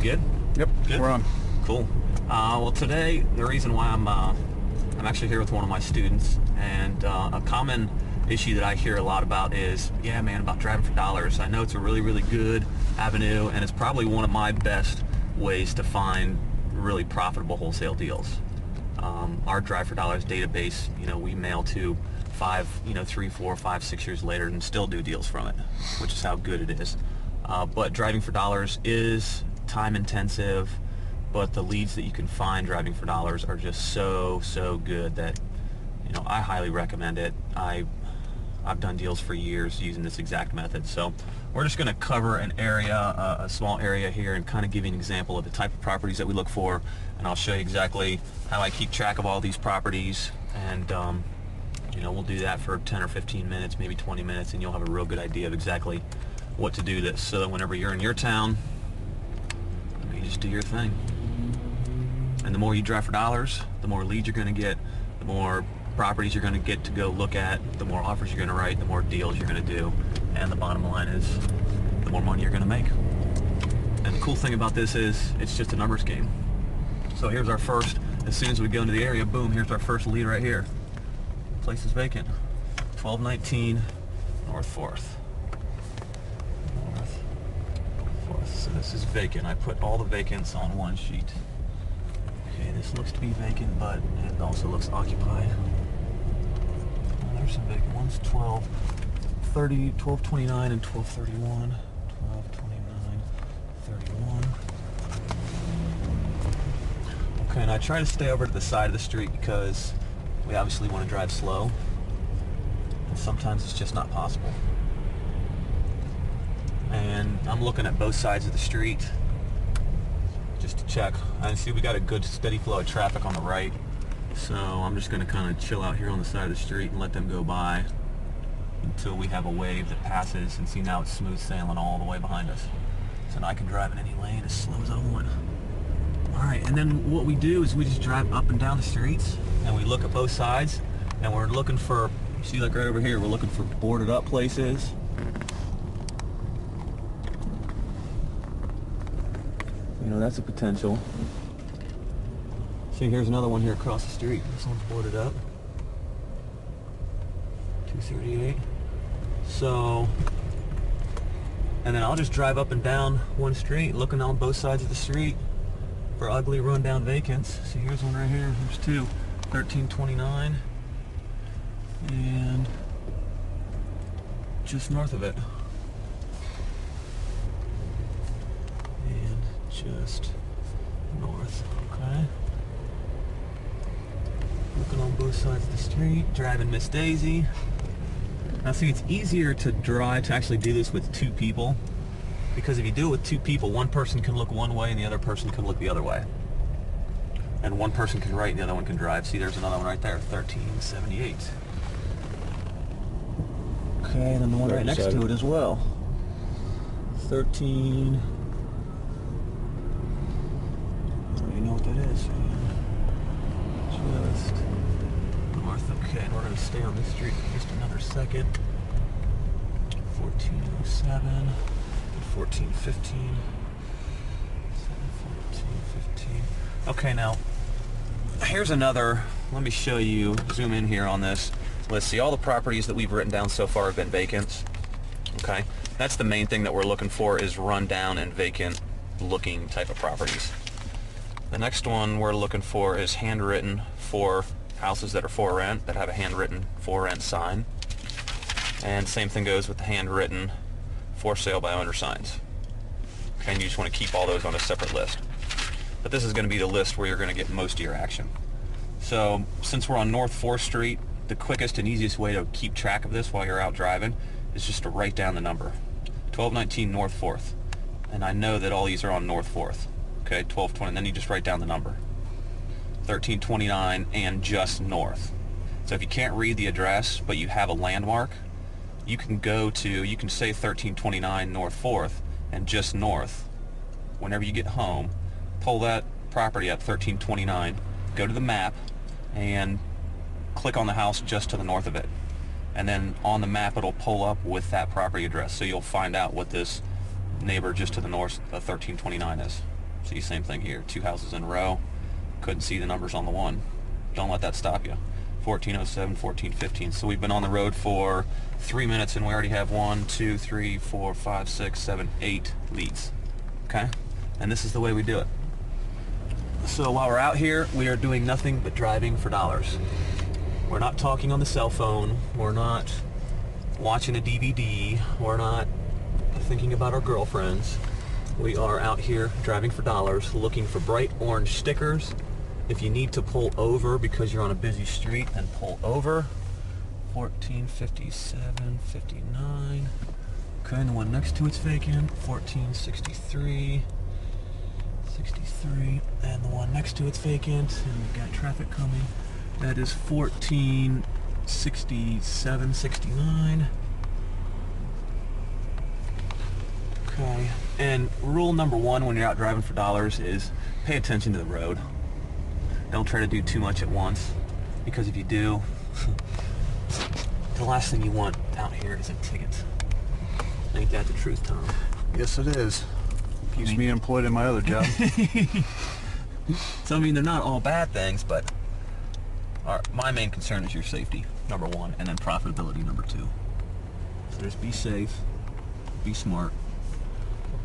Good? Yep, Good? we're on. Cool. Well, today, the reason why I'm actually here with one of my students, and a common issue that I hear a lot about is, yeah, man, about driving for dollars. I know it's a really, really good avenue, and it's probably one of my best ways to find really profitable wholesale deals. Our Drive for Dollars database, we mail to 3, 4, 5, 6 years later and still do deals from it, which is how good it is. But driving for dollars is time intensive, but the leads that you can find driving for dollars are just so good that I highly recommend it. I've done deals for years using this exact method. So we're just going to cover an area, a small area here, and kind of give you an example of the type of properties that we look for, and I'll show you exactly how I keep track of all these properties, and we'll do that for 10 or 15 minutes, maybe 20 minutes, and you'll have a real good idea of exactly what to do this, so that whenever you're in your town, you just do your thing. And the more you drive for dollars, the more leads you're going to get, the more properties you're going to get to go look at, the more offers you're going to write, the more deals you're going to do, and the bottom line is the more money you're going to make. And the cool thing about this is it's just a numbers game. So here's our first, as soon as we go into the area, boom, here's our first lead right here. Place is vacant. 1219 North 4th. So this is vacant. I put all the vacants on one sheet. Okay, this looks to be vacant, but it also looks occupied. Well, there's some vacant ones. 1229 and 1231. 1229, 31. Okay, and I try to stay over to the side of the street because we obviously want to drive slow, and sometimes it's just not possible. And I'm looking at both sides of the street just to check. I see we got a good steady flow of traffic on the right, so I'm just going to kind of chill out here on the side of the street and let them go by until we have a wave that passes, and see now it's smooth sailing all the way behind us. So now I can drive in any lane as slow as I want. Alright, and then what we do is we just drive up and down the streets, and we look at both sides, and we're looking for, see, like right over here, we're looking for boarded up places. That's a potential. See, here's another one here across the street. This one's boarded up. 238. So, and then I'll just drive up and down one street, looking on both sides of the street for ugly rundown vacants. See, here's one right here. There's two. 1329 and just north of it. Just north, okay? Looking on both sides of the street, driving Miss Daisy. Now see, it's easier to actually do this with two people, because if you do it with two people, one person can look one way and the other person can look the other way. And one person can write and the other one can drive. See, there's another one right there, 1378. Okay, and then the one right next to it as well. 13... You know what that is? Just north. Okay, and we're going to stay on this street for just another second. 1407 and 1415. 1415. Okay, now here's another. Let me show you. Zoom in here on this. Let's see. All the properties that we've written down so far have been vacant. Okay, that's the main thing that we're looking for, is run down and vacant looking type of properties. The next one we're looking for is handwritten for houses that are for rent, that have a handwritten for rent sign. And same thing goes with the handwritten for sale by owner signs. Okay, and you just want to keep all those on a separate list. But this is going to be the list where you're going to get most of your action. So since we're on North 4th Street, the quickest and easiest way to keep track of this while you're out driving is just to write down the number. 1219 North 4th. And I know that all these are on North 4th. Okay, 1220, and then you just write down the number. 1329 and just north. So if you can't read the address, but you have a landmark, you can say 1329 North 4th and just north. Whenever you get home, pull that property up, 1329, go to the map, and click on the house just to the north of it. And then on the map it'll pull up with that property address, so you'll find out what this neighbor just to the north of 1329 is. See, same thing here. 2 houses in a row. Couldn't see the numbers on the one. Don't let that stop you. 1407, 1415. So we've been on the road for 3 minutes and we already have 1, 2, 3, 4, 5, 6, 7, 8 leads. Okay? And this is the way we do it. So while we're out here, we are doing nothing but driving for dollars. We're not talking on the cell phone. We're not watching a DVD. We're not thinking about our girlfriends. We are out here driving for dollars, looking for bright orange stickers. If you need to pull over because you're on a busy street, then pull over. 1457, 59. Okay, and the one next to it's vacant. 1463, 63, and the one next to it's vacant. And we've got traffic coming. That is 1467, 69. Okay, and rule number one when you're out driving for dollars is pay attention to the road. Don't try to do too much at once, because if you do, the last thing you want out here is a ticket. Ain't that the truth, Tom? Yes, it is. Keeps me employed in my other job. So, I mean, they're not all bad things, but my main concern is your safety, number one, and then profitability, number two. So there's be safe, be smart.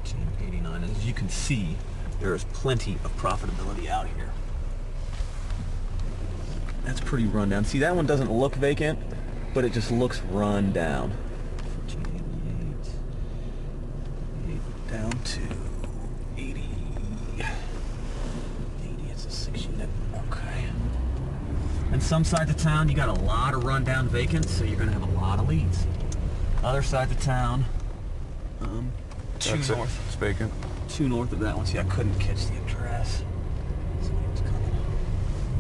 1489. As you can see, there is plenty of profitability out here. That's pretty run down. See, that one doesn't look vacant, but it just looks run down. 1488. Down to 80. 80, it's a 6 unit. Okay. And some sides of town, you got a lot of rundown vacants, so you're going to have a lot of leads. Other sides of town, two north. It's vacant. Two north of that one. See, I couldn't catch the address. Somebody's coming.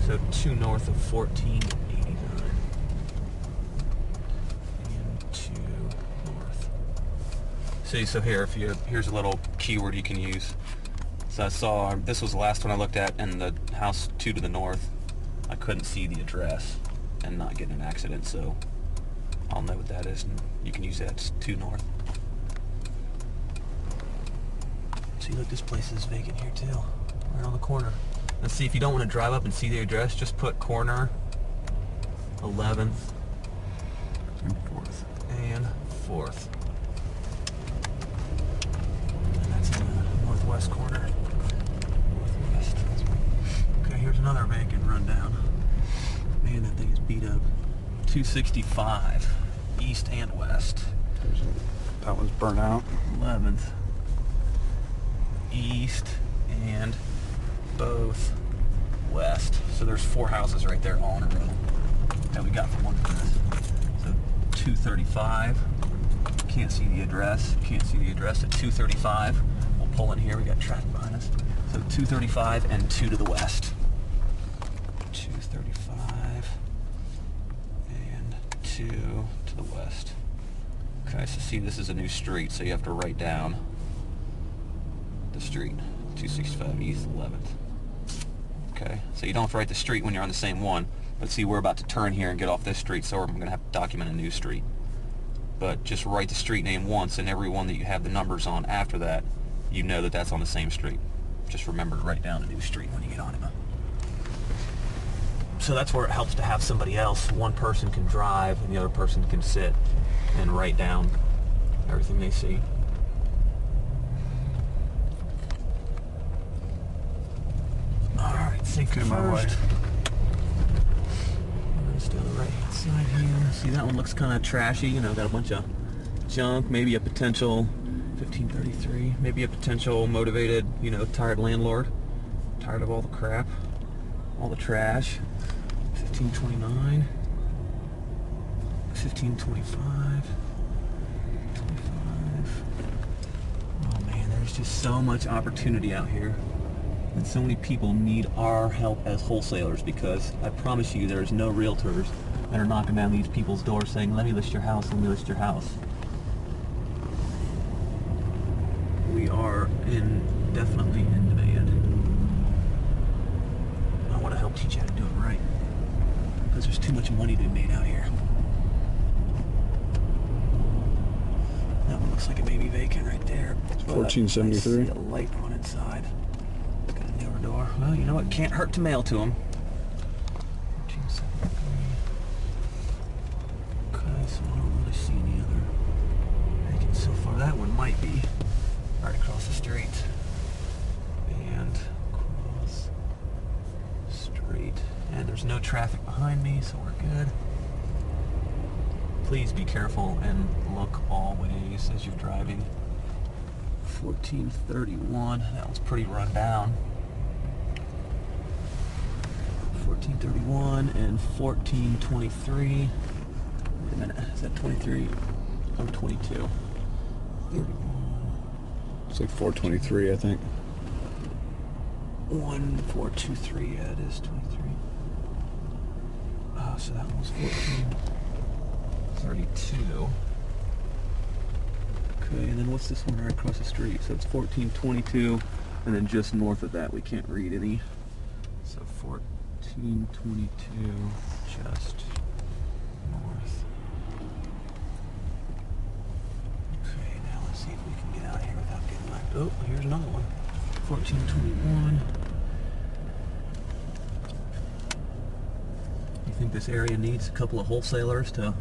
So two north of 1489. And two north. See, so here, here's a little keyword you can use. So I saw, this was the last one I looked at, and the house two to the north, I couldn't see the address and not get in an accident, so I'll know what that is, and you can use that. It's two north. See, look, this place is vacant here too, right on the corner. Let's see, if you don't want to drive up and see the address, just put corner 11th And 4th. and 4th. And that's in the northwest corner. Northwest. Okay, here's another vacant rundown. Man, that thing is beat up. 265, east and west. That one's burnt out. 11th. East and both west. So there's 4 houses right there all in a row that we got from one address. So 235. Can't see the address. Can't see the address at 235. We'll pull in here. We got traffic behind us. So 235 and 2 to the west. 235 and 2 to the west. Okay, so see, this is a new street, so you have to write down the street. 265 East 11th. Okay, so you don't have to write the street when you're on the same one, but see, we're about to turn here and get off this street, so I'm going to have to document a new street. But just write the street name once, and every one that you have the numbers on after that, you know that that's on the same street. Just remember to write down a new street when you get on it. So that's where it helps to have somebody else. One person can drive and the other person can sit and write down everything they see. Alright, safety Okay, my first. way. Let's do the right hand side here. See, that one looks kind of trashy, you know, got a bunch of junk, maybe a potential 1533, maybe a potential motivated, you know, tired landlord. Tired of all the crap, all the trash. 1529, 1525, 25. Oh man, there's just so much opportunity out here. And so many people need our help as wholesalers, because I promise you there's no realtors that are knocking down these people's doors saying, let me list your house, let me list your house. We are definitely in demand. I want to help teach you how to do it right, because there's too much money to be made out here. That one looks like it may be vacant right there. 1473. I see a light on inside. Well, you know, it can't hurt to mail to them. 1473. Okay, so I don't really see any other vacants so far. That one might be right across the street. And across the street. And there's no traffic behind me, so we're good. Please be careful and look all ways as you're driving. 1431, that was pretty run down. 1431 and 1423. Wait a minute, is that 23? Oh, 22. It's like 423, I think. 1423, yeah, it is 23. Oh, so that one was 1432. Okay, and then what's this one right across the street? So it's 1422, and then just north of that we can't read any. So 1422, just north. Okay, now let's see if we can get out of here without getting locked. Oh, here's another one. 1421. You think this area needs a couple of wholesalers to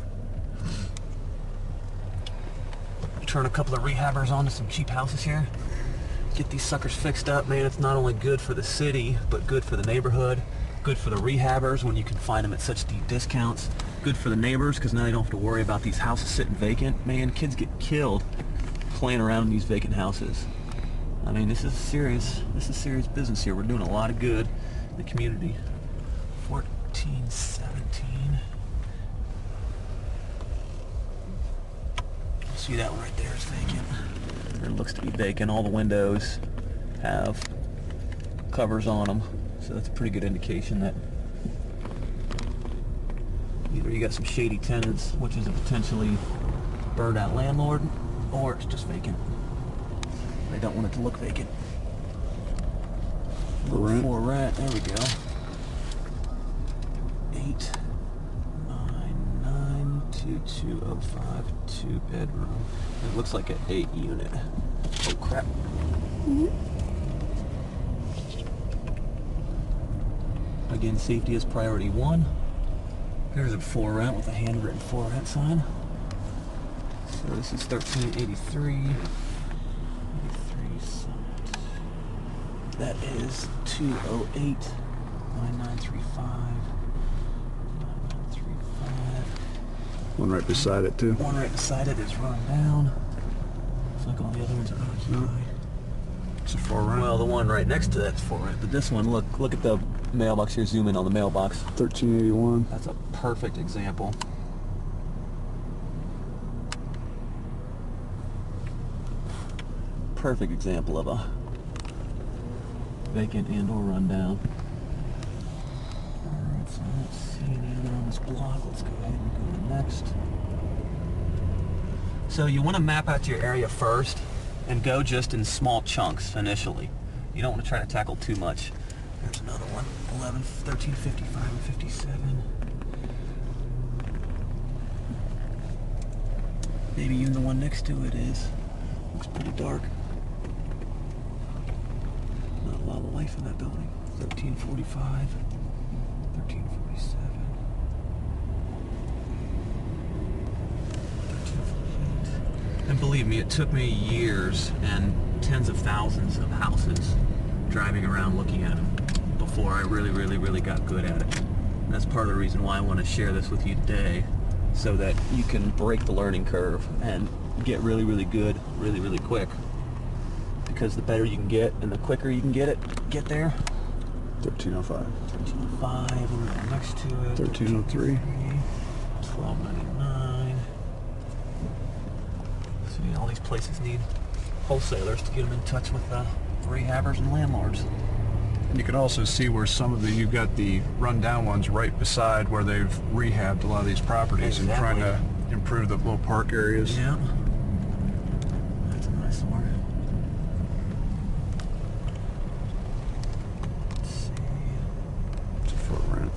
turn a couple of rehabbers onto some cheap houses here? Get these suckers fixed up, man. It's not only good for the city, but good for the neighborhood, good for the rehabbers when you can find them at such deep discounts, good for the neighbors because now they don't have to worry about these houses sitting vacant. Man, kids get killed playing around in these vacant houses. I mean, this is serious business here. We're doing a lot of good in the community. 1417. See that one right there is vacant. It looks to be vacant. All the windows have covers on them, so that's a pretty good indication that either you got some shady tenants, which is a potentially burned out landlord, or it's just vacant. They don't want it to look vacant. For rent? For rent, there we go. 8992205, 2-bedroom. It looks like an 8-unit. Oh crap. Again, safety is priority 1. There's a for rent with a handwritten for rent sign. So this is 1383. That is 208 9935. One right beside it, too. One right beside it is run down. Looks like all the other ones are occupied. It's a for rent. Well, the one right next to that's for rent, but this one, look at the mailbox here. Zoom in on the mailbox. 1381. That's a perfect example. Perfect example of a vacant and or rundown. Alright, so let's see any other on this block. Let's go ahead and go to the next. So you want to map out your area first and go just in small chunks initially. You don't want to try to tackle too much. There's another one. 1355 and 57. Maybe even the one next to it is. Looks pretty dark. Not a lot of life in that building. 1345, 1347, 1348. And believe me, it took me years and tens of thousands of houses driving around looking at them before I really got good at it. And that's part of the reason why I want to share this with you today, so that you can break the learning curve and get really good really quick. Because the better you can get and the quicker you can get there. 1305. 1305, and then next to it. 1303. 1299. See, all these places need wholesalers to get them in touch with rehabbers and landlords. And you can also see where some of you've got the rundown ones right beside where they've rehabbed a lot of these properties. Exactly. And trying to improve the little park areas. Yeah. That's a nice one.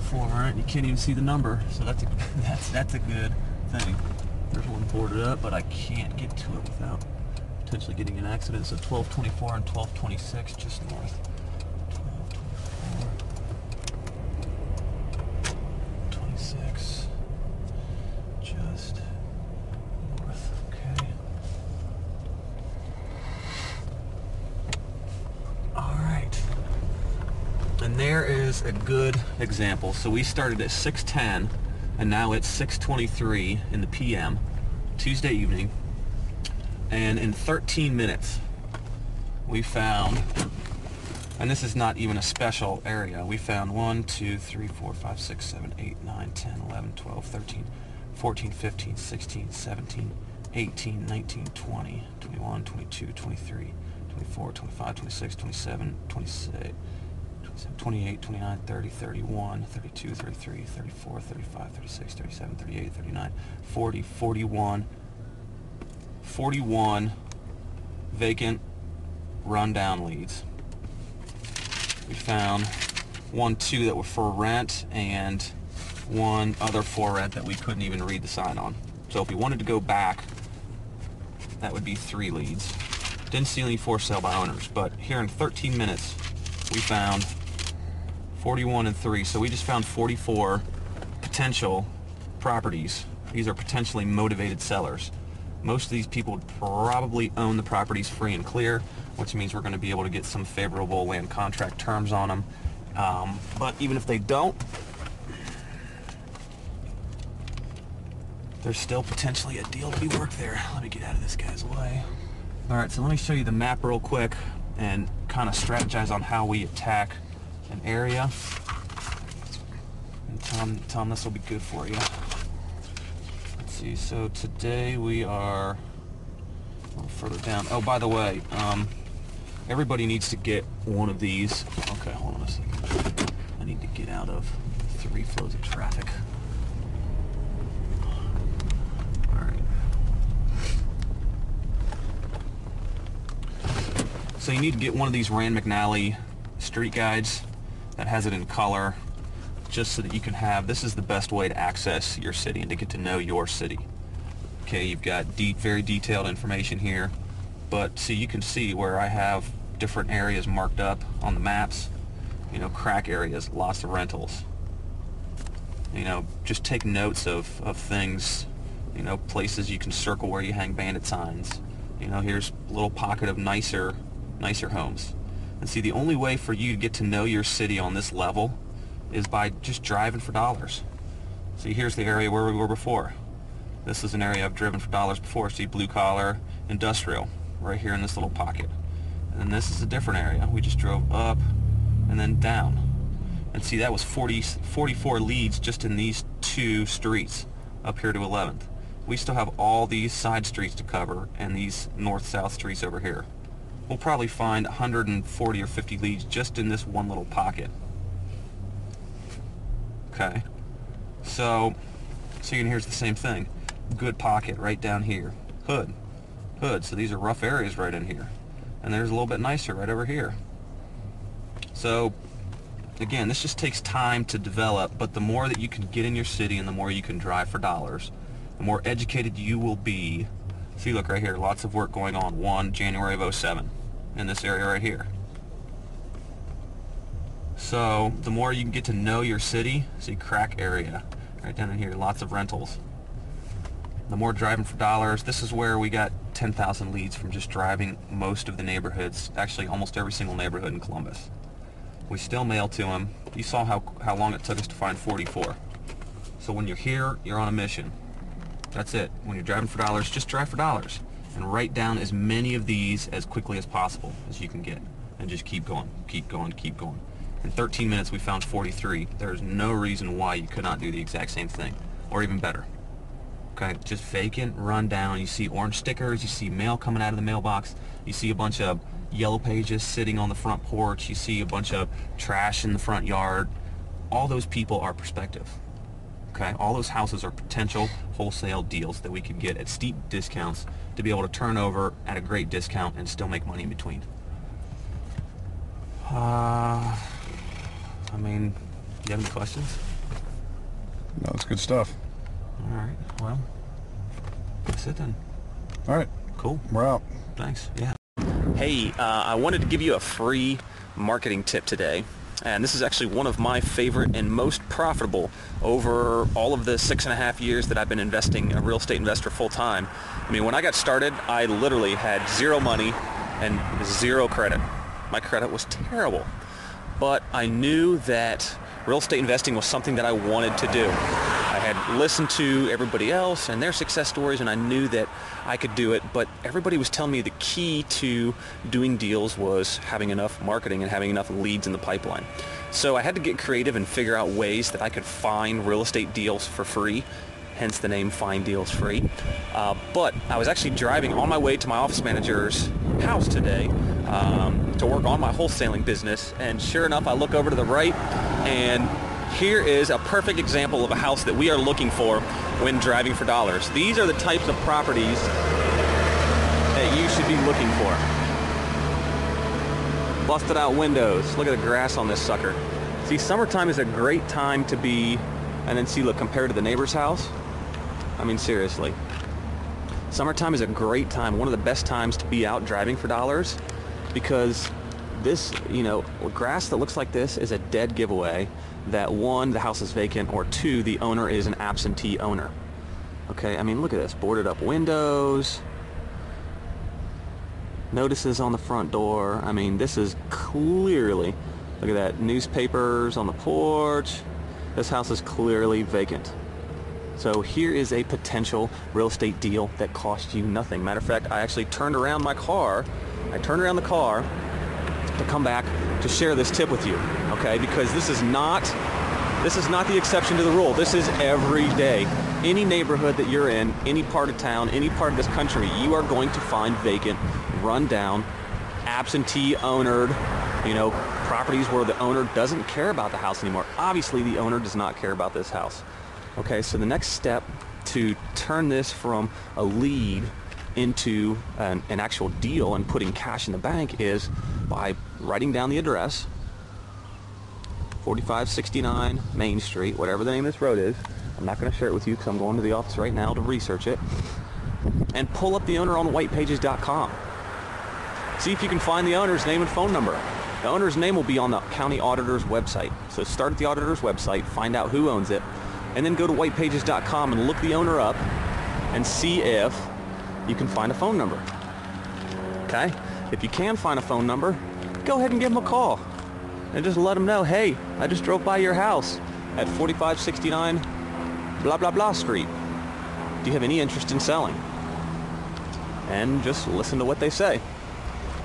For rent, you can't even see the number, so that's a good thing. There's one boarded up, but I can't get to it without potentially getting an accident. So 1224 and 1226 just north. 1224. And there is a good example. So we started at 6:10 and now it's 6:23 in the PM, Tuesday evening. And in 13 minutes we found, and this is not even a special area, we found 1, 2, 3, 4, 5, 6, 7, 8, 9, 10, 11, 12, 13, 14, 15, 16, 17, 18, 19, 20, 21, 22, 23, 24, 25, 26, 27, 26, 28, 29, 30, 31, 32, 33, 34, 35, 36, 37, 38, 39, 40, 41 vacant rundown leads. We found 1, 2 that were for rent and 1 other for rent that we couldn't even read the sign on. So if we wanted to go back, that would be 3 leads. Didn't see any for sale by owners, but here in 13 minutes we found 41 and 3. So we just found 44 potential properties. These are potentially motivated sellers. Most of these people probably own the properties free and clear, which means we're going to be able to get some favorable land contract terms on them. But even if they don't, there's still potentially a deal to be worked there. Let me get out of this guy's way. Alright, so let me show you the map real quick and kind of strategize on how we attack an area. And tell them this will be good for you. Let's see, so today we are a little further down. Oh, by the way, everybody needs to get one of these. Okay, hold on a second. I need to get out of 3 flows of traffic. Alright. So you need to get one of these Rand McNally street guides that has it in color, just so that you can have, this is the best way to access your city and to get to know your city. Okay, you've got very detailed information here, but see, you can see where I have different areas marked up on the maps. You know, crack areas, lots of rentals. You know, just take notes of things, you know, places you can circle where you hang bandit signs. You know, here's a little pocket of nicer homes. And see, the only way for you to get to know your city on this level is by just driving for dollars. See, here's the area where we were before. This is an area I've driven for dollars before. See, blue collar, industrial, right here in this little pocket. And then this is a different area. We just drove up and then down. And see, that was 44 leads just in these 2 streets up here to 11th. We still have all these side streets to cover and these north-south streets over here. We'll probably find 140 or 50 leads just in this one little pocket. Okay, so here's the same thing. Good pocket right down here. Hood. So these are rough areas right in here. And there's a little bit nicer right over here. So again, this just takes time to develop, but the more that you can get in your city and the more you can drive for dollars, the more educated you will be. See, look right here, lots of work going on. January of 07 in this area right here. So the more you can get to know your city, see, crack area right down in here, lots of rentals. The more driving for dollars. This is where we got 10,000 leads from just driving most of the neighborhoods, actually almost every single neighborhood in Columbus. We still mail to them. You saw how long it took us to find 44. So when you're here, you're on a mission. That's it. When you're driving for dollars, just drive for dollars and write down as many of these as quickly as possible as you can get, and just keep going. In 13 minutes we found 43. There's no reason why you could not do the exact same thing, or even better. Okay, just vacant, run down. You see orange stickers, you see mail coming out of the mailbox, you see a bunch of yellow pages sitting on the front porch, you see a bunch of trash in the front yard. All those people are prospective. Okay, all those houses are potential wholesale deals that we could get at steep discounts to be able to turn over at a great discount and still make money in between. I mean, do you have any questions? No, it's good stuff. All right, well, that's it then. All right. Cool. We're out. Thanks, yeah. Hey, I wanted to give you a free marketing tip today. And this is actually one of my favorite and most profitable over all of the 6.5 years that I've been investing, a real estate investor full time. I mean, when I got started, I literally had zero money and zero credit. My credit was terrible. but I knew that real estate investing was something that I wanted to do. I had listened to everybody else and their success stories, and I knew that I could do it, but everybody was telling me the key to doing deals was having enough marketing and having enough leads in the pipeline. So I had to get creative and figure out ways that I could find real estate deals for free, hence the name Find Deals Free. But I was actually driving on my way to my office manager's house today to work on my wholesaling business, and sure enough, I look over to the right, and here is a perfect example of a house that we are looking for when driving for dollars. These are the types of properties that you should be looking for. Busted out windows. Look at the grass on this sucker. See, summertime is a great time to be, and then see, look, compared to the neighbor's house. I mean, seriously. Summertime is a great time, one of the best times to be out driving for dollars, because this, you know, grass that looks like this is a dead giveaway that one, the house is vacant, or two, the owner is an absentee owner. Okay, I mean, look at this, boarded up windows, notices on the front door. I mean, this is clearly, look at that, newspapers on the porch. This house is clearly vacant. So here is a potential real estate deal that costs you nothing. Matter of fact, I actually turned around my car. I turned around the car to come back to share this tip with you, okay? Because this is not the exception to the rule. This is every day. Any neighborhood that you're in, any part of town, any part of this country, you are going to find vacant, run down, absentee ownered, you know, properties where the owner doesn't care about the house anymore. Obviously, the owner does not care about this house. Okay, so the next step to turn this from a lead into an actual deal and putting cash in the bank is by writing down the address, 4569 Main Street, whatever the name of this road is. I'm not going to share it with you because I'm going to the office right now to research it. And pull up the owner on whitepages.com. See if you can find the owner's name and phone number. The owner's name will be on the county auditor's website. So start at the auditor's website, find out who owns it, and then go to whitepages.com and look the owner up and see if you can find a phone number. Okay? If you can find a phone number, go ahead and give them a call and just let them know, hey, I just drove by your house at 4569 blah blah blah street. Do you have any interest in selling? And just listen to what they say.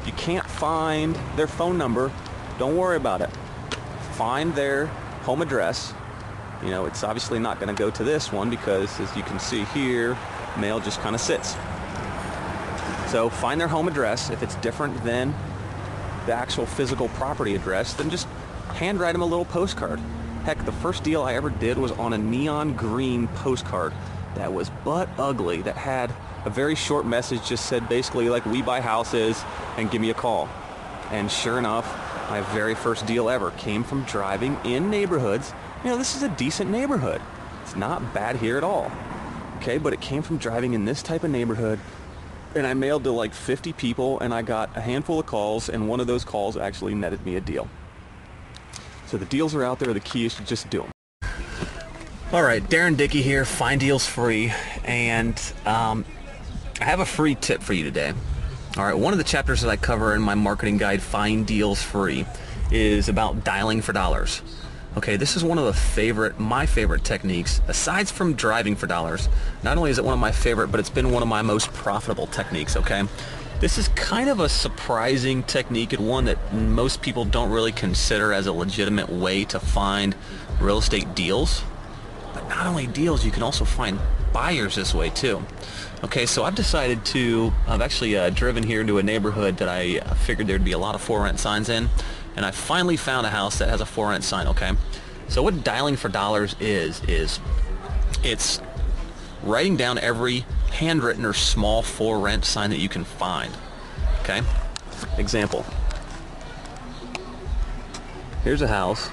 If you can't find their phone number, don't worry about it. Find their home address. You know, it's obviously not going to go to this one because, as you can see here, mail just kind of sits. So find their home address. If it's different than the actual physical property address, then just handwrite them a little postcard. Heck, the first deal I ever did was on a neon green postcard that was butt ugly, that had a very short message, just said basically like, we buy houses and give me a call. And sure enough, my very first deal ever came from driving in neighborhoods. You know, this is a decent neighborhood. It's not bad here at all. Okay, but it came from driving in this type of neighborhood, and I mailed to like 50 people, and I got a handful of calls, and one of those calls actually netted me a deal. So the deals are out there. The key is to just do them. All right, Darren Dicke here, Find Deals Free, and I have a free tip for you today. All right, one of the chapters that I cover in my marketing guide, Find Deals Free, is about dialing for dollars. Okay, this is one of my favorite techniques, aside from driving for dollars. Not only is it one of my favorite, but it's been one of my most profitable techniques, okay? This is kind of a surprising technique, and one that most people don't really consider as a legitimate way to find real estate deals. But not only deals, you can also find buyers this way too. Okay, so I've actually driven here into a neighborhood that I figured there'd be a lot of for rent signs in, and I finally found a house that has a for rent sign, okay? So what dialing for dollars is it's writing down every handwritten or small for rent sign that you can find, okay? Example. Here's a house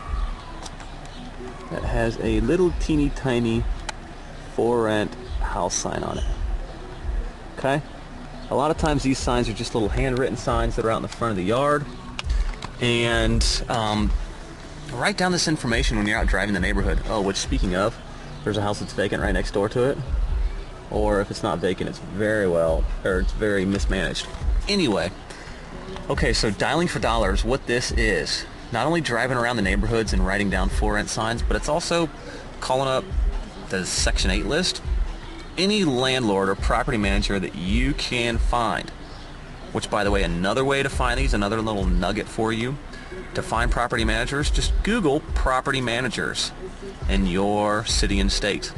that has a little teeny tiny for rent house sign on it, okay? A lot of times these signs are just little handwritten signs that are out in the front of the yard. And write down this information when you're out driving the neighborhood. Oh, which, speaking of, there's a house that's vacant right next door to it. Or if it's not vacant, it's very mismanaged. Anyway, okay, so dialing for dollars, what this is not only driving around the neighborhoods and writing down for rent signs, but it's also calling up the Section 8 list, any landlord or property manager that you can find. Which, by the way, another way to find these, another little nugget for you, to find property managers, just Google property managers in your city and state.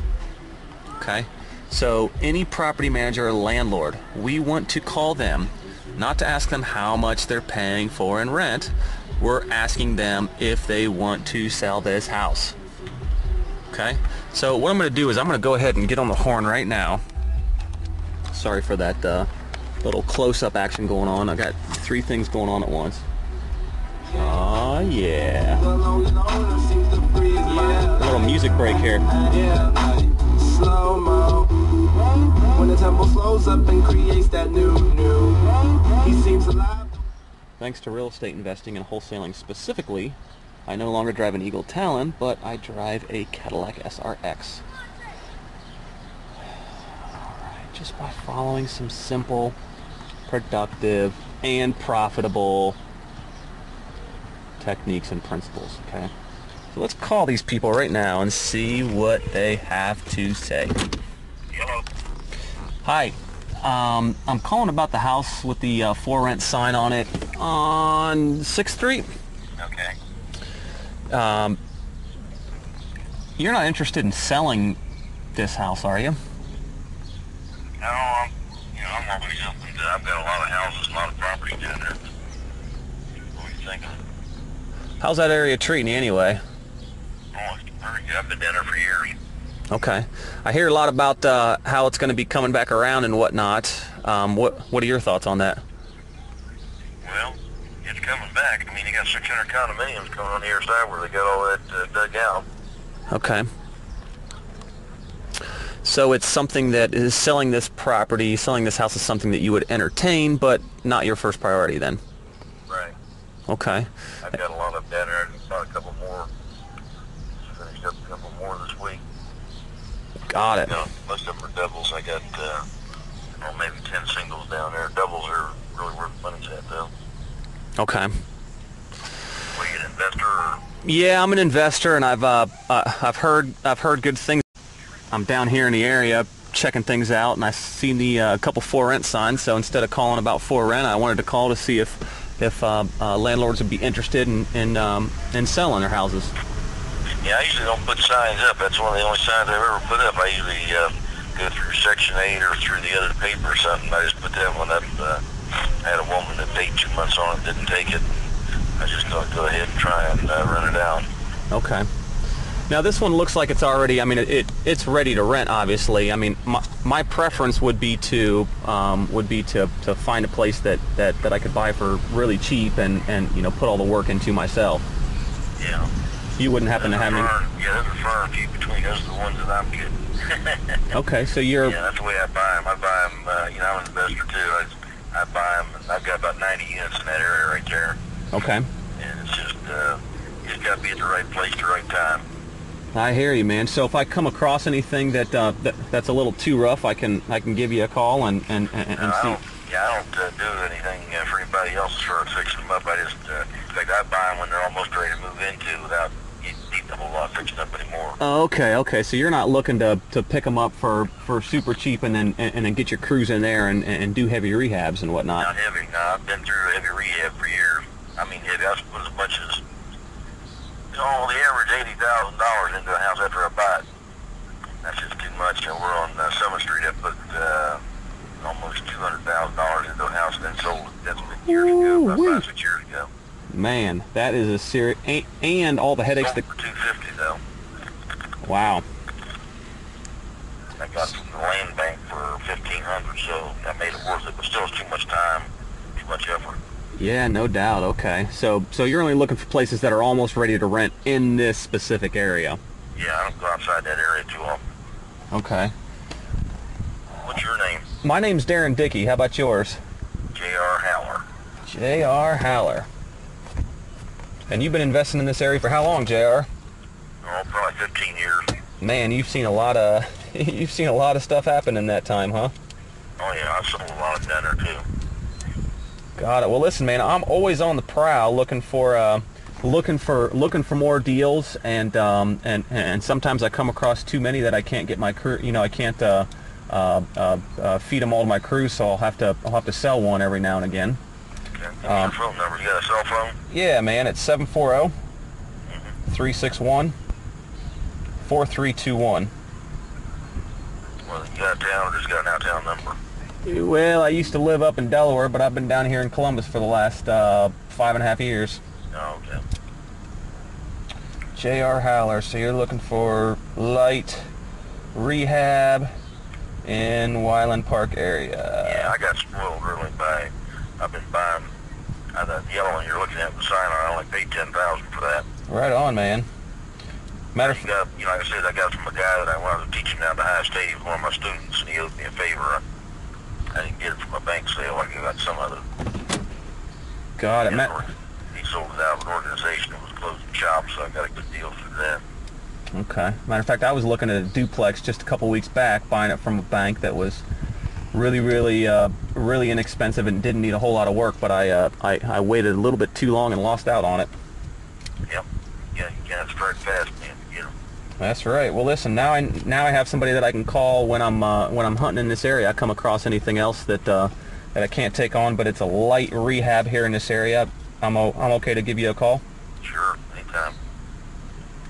Okay? So any property manager or landlord, we want to call them, not to ask them how much they're paying for in rent. We're asking them if they want to sell this house. Okay? So what I'm going to do is I'm going to go ahead and get on the horn right now. Sorry for that little close-up action going on. I got 3 things going on at once. Oh yeah. A little music break here. Slow-mo. When the tempo slows up and creates that new. He seems alive. Thanks to real estate investing and wholesaling specifically, I no longer drive an Eagle Talon, but I drive a Cadillac SRX. Alright, just by following some simple, productive, and profitable techniques and principles, okay? So let's call these people right now and see what they have to say. Hello. Hi. I'm calling about the house with the for rent sign on it on 6th Street. Okay. You're not interested in selling this house, are you? No, I'm always open to. I've got a lot of houses, a lot of property down there. What are you thinking? How's that area treating you anyway? Oh, it's very good. I've been down there for years. Okay. I hear a lot about how it's going to be coming back around and whatnot. What are your thoughts on that? Well, it's coming back. I mean, you got 600 condominiums coming on the other side where they got all that dug out. Okay. So it's something that is selling this property, selling this house is something that you would entertain, but not your first priority then? Right. Okay. I've got a lot of them down there. I just bought a couple more. Finished up a couple more this week. Got it. You know, most of them are doubles. I got maybe 10 singles down there. Doubles are really where the money's at, though. Okay. Were you an investor? Or? Yeah, I'm an investor, and I've heard good things. I'm down here in the area checking things out, and I seen the couple for rent signs. So instead of calling about for rent, I wanted to call to see if landlords would be interested in selling their houses. Yeah, I usually don't put signs up. That's one of the only signs I've ever put up. I usually go through Section 8 or through the other paper or something. I just put that one up. I had a woman that paid 2 months on it, didn't take it. I just thought go ahead and try and run it out. Okay. Now this one looks like it's already, I mean, it's ready to rent, obviously. I mean, my preference would be to find a place that I could buy for really cheap and put all the work into myself. Yeah. You wouldn't happen to have any? Yeah, there's a far few between us, the ones that I'm getting. Okay, so you're... Yeah, that's the way I buy them. I buy them, I'm an investor too. I buy them, and I've got about 90 units in that area right there. Okay. And it's just, you just got to be at the right place at the right time. I hear you, man. So if I come across anything that's a little too rough, I can give you a call and see. I don't do anything for anybody else as far as fixing them up. I just, in fact, I buy them when they're almost ready to move into without needing a whole lot fixing up anymore. Okay. So you're not looking to pick them up for super cheap and then get your crews in there and do heavy rehabs and whatnot. Not heavy. No, I've been through heavy rehab for years. I mean, heavy. I put as much as the average $80,000 into a house after I buy it. That's just too much. And we're on Summer Street. I put almost $200,000 into a house and then sold it. That's been years ago, about 5-6 years ago. Man, that is a serious, and all the headaches sold for $250 though. Wow. I got from the land bank for $1,500, so I made it worth it. But still, it's too much time, too much effort. Yeah, no doubt. Okay, so you're only looking for places that are almost ready to rent in this specific area. Yeah, I don't go outside that area too often. Okay. What's your name? My name's Darren Dicke. How about yours? J.R. Haller. J.R. Haller. And you've been investing in this area for how long, J.R.? Oh, probably 15 years. Man, you've seen a lot of stuff happen in that time, huh? Oh yeah, I've sold a lot of down there too. Got it. Well, listen, man, I'm always on the prowl looking for looking for more deals, and sometimes I come across too many that I can't get my crew. I can't feed them all to my crew, so I'll have to sell one every now and again. Okay. What's your phone number? You got a cell phone? Yeah, man, it's 740-361-4321. Well, you got a town or just got an out-of-town number? Well, I used to live up in Delaware, but I've been down here in Columbus for the last 5.5 years. Oh, okay. J.R. Howler, so you're looking for light rehab in Wyland Park area. Yeah, I got spoiled really by, I've been buying, that yellow one you're looking at, the sign, I only paid $10,000 for that. Right on, man. Matter of Like I said, I got it from a guy that I wanted to teach him down at Ohio State. He was one of my students, and he owed me a favor. I didn't get it from a bank sale like I got some other. got it, man. He sold it out of an organization that was closing shop, so I got a good deal through that. Okay. Matter of fact, I was looking at a duplex just a couple weeks back, buying it from a bank that was really inexpensive and didn't need a whole lot of work, but I waited a little bit too long and lost out on it. Yep. Yeah, you can't strike fast, man, to get them. That's right. Well, listen, now I have somebody that I can call when I'm hunting in this area. I come across anything else that I can't take on, but it's a light rehab here in this area. I'm okay to give you a call. Sure, anytime.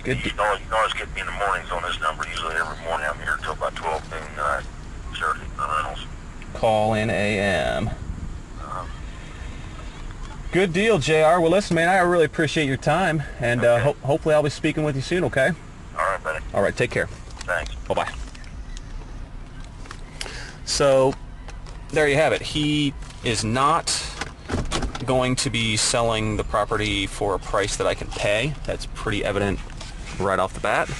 Good. You can always get me in the mornings on this number. Usually every morning I'm here until about 12 noon, and I start hitting the rentals. Call in AM. Good deal, JR. Well, listen, man, I really appreciate your time, and okay. Hopefully I'll be speaking with you soon, okay? All right, buddy. All right, take care. Thanks. Bye-bye. So, there you have it. He is not going to be selling the property for a price that I can pay. That's pretty evident right off the bat.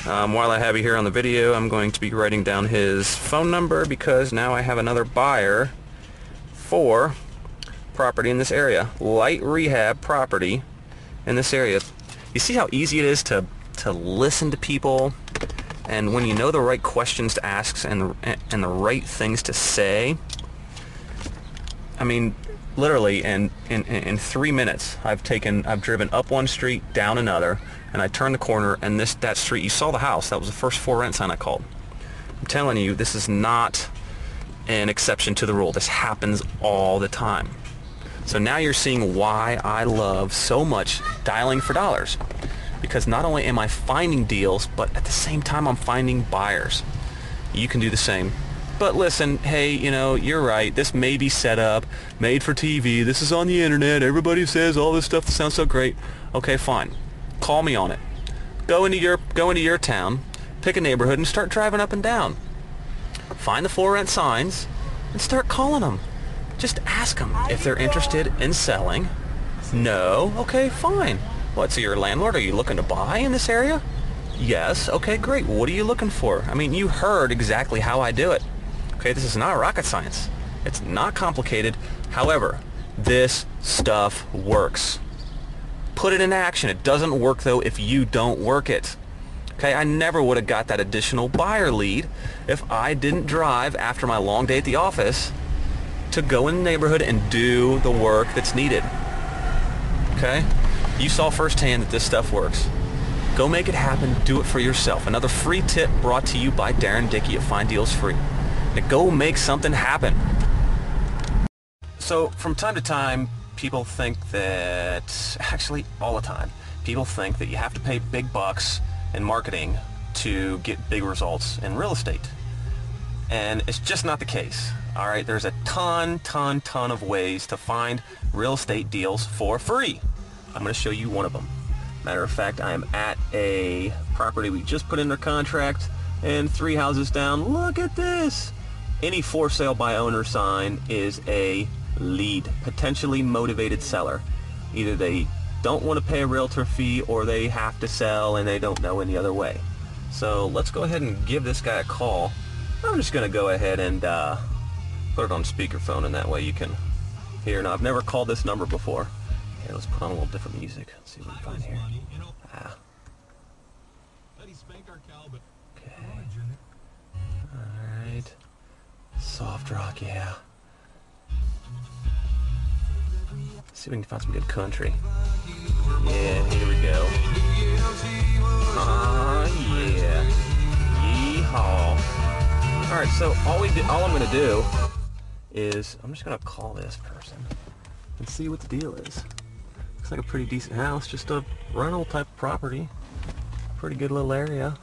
While I have you here on the video, I'm going to be writing down his phone number because now I have another buyer for property in this area. Light rehab property in this area. You see how easy it is to listen to people, and when you know the right questions to ask and the right things to say. I mean, literally in 3 minutes I've driven up one street, down another, and I turned the corner, and that street, you saw the house, that was the first for rent sign I called. I'm telling you, this is not an exception to the rule. This happens all the time. So now you're seeing why I love so much dialing for dollars, because not only am I finding deals, but at the same time I'm finding buyers. You can do the same. But listen, hey, you're right. This may be set up, made for TV. This is on the internet. Everybody says all this stuff sounds so great. Okay, fine. Call me on it. Go into your town, pick a neighborhood, and start driving up and down. Find the for rent signs and start calling them. Just ask them if they're interested in selling. No? Okay, fine. What, so you're a landlord? Are you looking to buy in this area? Yes. Okay, great. What are you looking for? I mean, you heard exactly how I do it. Okay, this is not rocket science. It's not complicated. However, this stuff works. Put it in action. It doesn't work, though, if you don't work it. Okay, I never would have got that additional buyer lead if I didn't drive after my long day at the office to go in the neighborhood and do the work that's needed. Okay? You saw firsthand that this stuff works. Go make it happen. Do it for yourself. Another free tip brought to you by Darren Dicke of Find Deals Free. Now go make something happen. So from time to time, people think that, actually all the time, people think that you have to pay big bucks in marketing to get big results in real estate. And it's just not the case. All right, there's a ton of ways to find real estate deals for free. I'm going to show you one of them. Matter of fact, I am at a property we just put under contract, and 3 houses down. Look at this. Any for sale by owner sign is a lead, potentially motivated seller. Either they don't want to pay a realtor fee, or they have to sell and they don't know any other way. So let's go ahead and give this guy a call. I'm just going to go ahead and put it on speakerphone, and that way you can hear. Now, I've never called this number before. Here, let's put on a little different music. Let's see what we can find here. Okay. Alright. Soft rock, yeah. Let's see if we can find some good country. Yeah, here we go. Yeah. Yeehaw. Alright, so all I'm gonna do is I'm just gonna call this person and see what the deal is. Looks like a pretty decent house, just a rental type of property. Pretty good little area.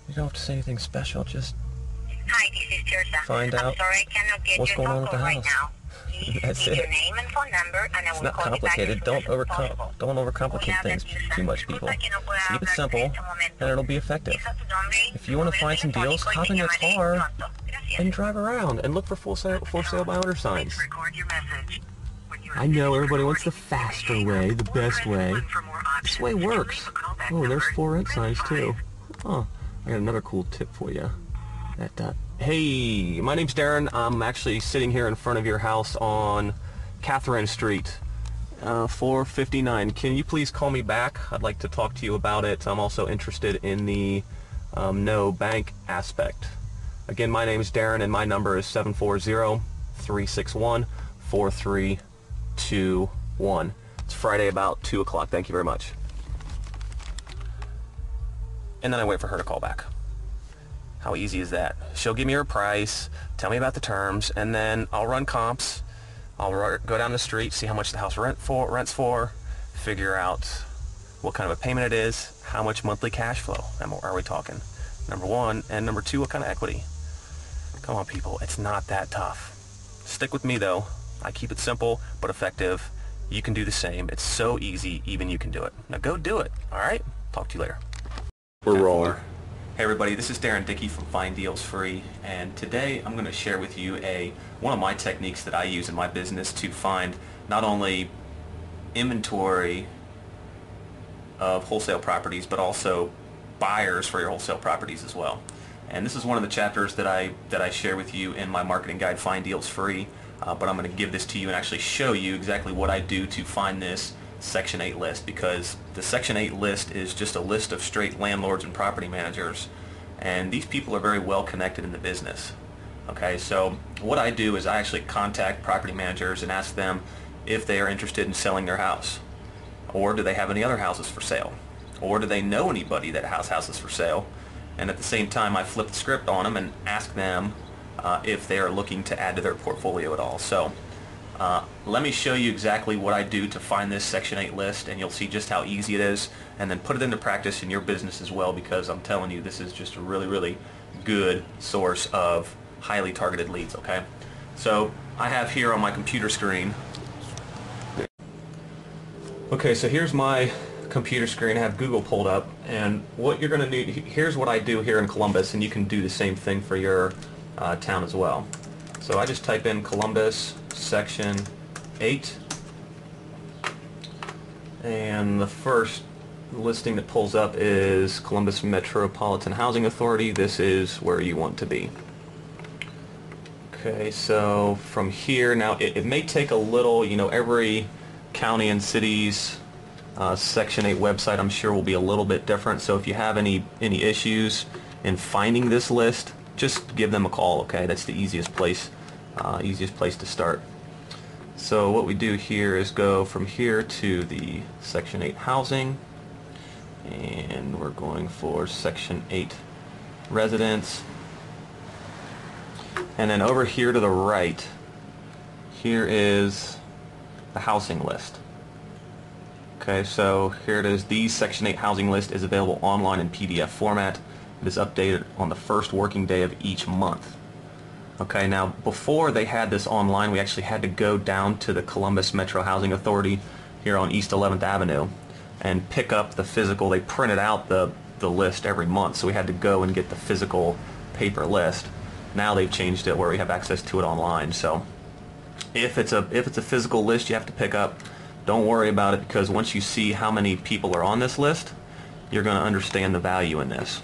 You don't have to say anything special, just hi, this is Tirsa. find out I'm sorry I cannot get what's your going on phone with the call right house. now. Please That's leave it. your name and phone number, and I It's will not call you back as complicated. soon as possible. Don't overcomplicate things too much, people. Keep it simple, and it'll be effective. If you want to find some deals, hop in your car and drive around and look for for sale by owner signs. Record your message. I know everybody wants the faster way, the best way. This way works. Oh, there's for rent signs too. Oh, I got another cool tip for you. Hey, my name's Darren. I'm actually sitting here in front of your house on Catherine Street, 459. Can you please call me back? I'd like to talk to you about it. I'm also interested in the no bank aspect. Again, my name's Darren, and my number is 740-361-4321. It's Friday about 2 o'clock. Thank you very much. And then I wait for her to call back. How easy is that? She'll give me her price, tell me about the terms, and then I'll run comps. I'll go down the street, see how much the house rents for, figure out what kind of a payment it is, how much monthly cash flow are we talking, number one, and number two, what kind of equity. Come on, people, it's not that tough. Stick with me, though. I keep it simple but effective. You can do the same. It's so easy, even you can do it. Now go do it, all right? Talk to you later. We're rolling. Hey everybody, this is Darren Dicke from Find Deals Free, and today I'm going to share with you one of my techniques that I use in my business to find not only inventory of wholesale properties, but also buyers for your wholesale properties as well. And this is one of the chapters that I share with you in my marketing guide, Find Deals Free, but I'm going to give this to you and actually show you exactly what I do to find this Section 8 list, because the Section 8 list is just a list of straight landlords and property managers, and these people are very well connected in the business. Okay, so what I do is I actually contact property managers and ask them if they are interested in selling their house, or do they have any other houses for sale, or do they know anybody that has houses for sale, and at the same time I flip the script on them and ask them if they are looking to add to their portfolio at all. So let me show you exactly what I do to find this Section 8 list, and you'll see just how easy it is, and then put it into practice in your business as well, because I'm telling you, this is just a really, really good source of highly targeted leads, okay? So I have here on my computer screen, okay, so here's my computer screen. I have Google pulled up, and what you're going to need, here's what I do here in Columbus, and you can do the same thing for your town as well. So I just type in Columbus Section 8, and the first listing that pulls up is Columbus Metropolitan Housing Authority. This is where you want to be. Okay, so from here, now it may take a little, you know, every county and city's Section 8 website I'm sure will be a little bit different, so if you have any issues in finding this list, just give them a call, okay? That's the easiest place to start. So what we do here is go from here to the Section 8 housing, and we're going for Section 8 residents, and then over here to the right, here is the housing list. Okay, so here it is. The Section 8 housing list is available online in PDF format. It is updated on the first working day of each month. Okay, now before they had this online, we actually had to go down to the Columbus Metro Housing Authority here on East 11th Avenue and pick up the physical. They printed out the list every month, so we had to go and get the physical paper list. Now they've changed it where we have access to it online. So if it's a physical list you have to pick up, don't worry about it, because once you see how many people are on this list, you're going to understand the value in this.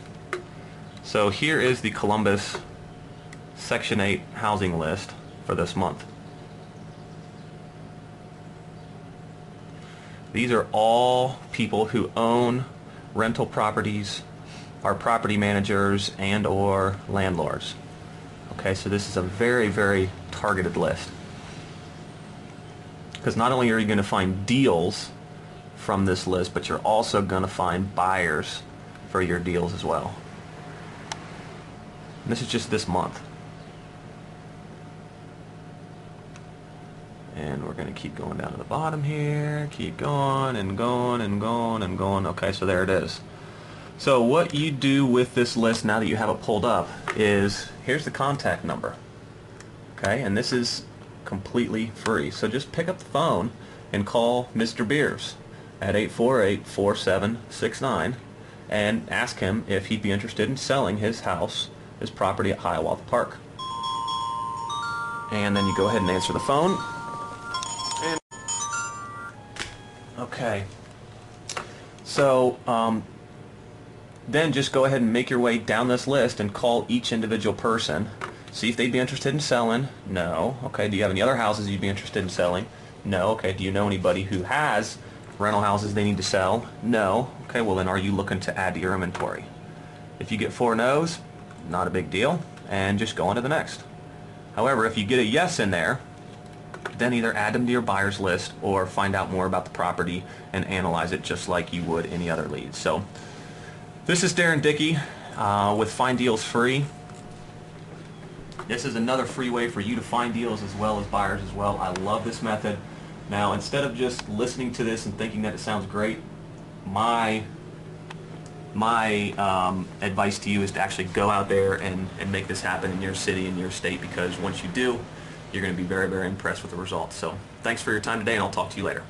So here is the Columbus Section 8 housing list for this month. These are all people who own rental properties, are property managers and or landlords. Okay, so this is a very, very targeted list. Because not only are you going to find deals from this list, but you're also going to find buyers for your deals as well. And this is just this month. And we're going to keep going down to the bottom here, keep going and going and going and going. Okay, so there it is. So what you do with this list now that you have it pulled up is, here's the contact number. Okay, and this is completely free. So just pick up the phone and call Mr. Beers at 848-4769 and ask him if he'd be interested in selling his house, his property at Hiawatha Park. And then you go ahead and answer the phone. And okay. So then just go ahead and make your way down this list and call each individual person. See if they'd be interested in selling. No. Okay. Do you have any other houses you'd be interested in selling? No. Okay. Do you know anybody who has rental houses they need to sell? No. Okay. Well, then are you looking to add to your inventory? If you get 4 no's, not a big deal, and just go on to the next. However, if you get a yes in there, then either add them to your buyer's list or find out more about the property and analyze it just like you would any other lead. So this is Darren Dicke with Find Deals Free. This is another free way for you to find deals as well as buyers as well. I love this method. Now, instead of just listening to this and thinking that it sounds great, my advice to you is to actually go out there and make this happen in your city, in your state, because once you do, you're going to be very, very impressed with the results. So thanks for your time today, and I'll talk to you later.